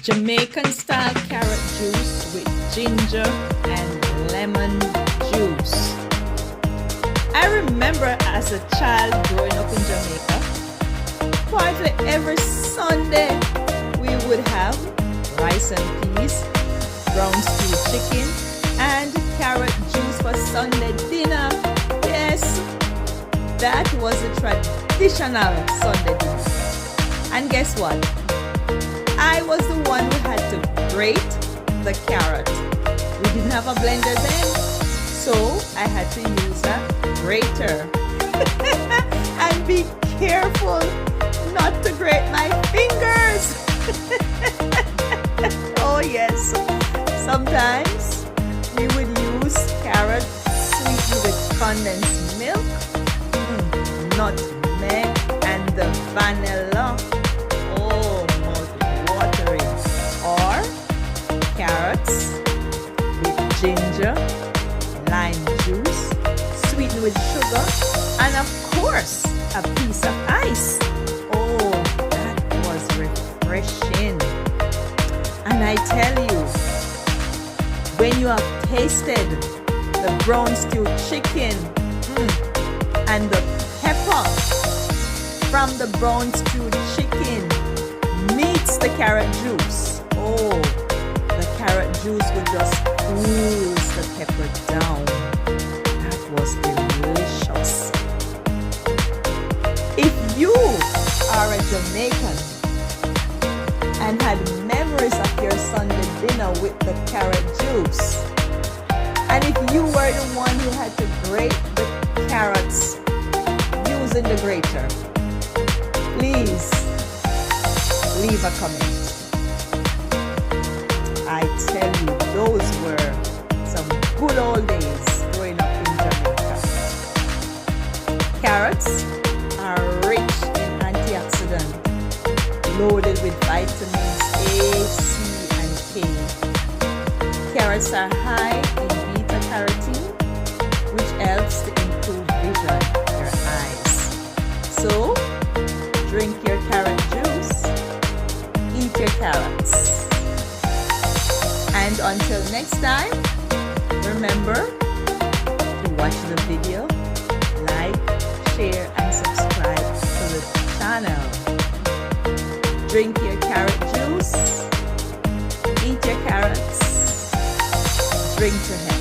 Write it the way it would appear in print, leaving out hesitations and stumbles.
Jamaican style carrot juice with ginger and lemon juice. I remember as a child growing up in Jamaica, partly every Sunday we would have rice and peas, brown stewed chicken, and carrot juice for Sunday dinner. Yes, that was a traditional Sunday dinner. And guess what? I was the one who had to grate the carrot. We didn't have a blender then, so I had to use a grater. And be careful not to grate my fingers. Oh yes, sometimes we would use carrot sweetened with condensed milk, nutmeg, and the vanilla. Oh, mouth-watering. Or carrots with ginger, lime juice, sweetened with sugar, and of course, a piece of ice. Oh, that was refreshing. And I tell you, when you have tasted the brown stewed chicken and the pepper from the brown stewed chicken meets the carrot juice, oh, the carrot juice will just ooze the pepper down. That was delicious. If you are a Jamaican and had memories of your Sunday dinner with the carrot juice, and if you were the one who had to grate the carrots using the grater, please leave a comment. I tell you, those were some good old days growing up in Jamaica. Carrots are rich in antioxidant, loaded with vitamins A, C, and K. Carrots are high in beta carotene, which helps to improve vision in your eyes. So, drink your carrot juice, eat your carrots. And until next time, remember to watch the video, like, share, and subscribe to the channel. Drink your carrot juice, eat your carrots, drink to health.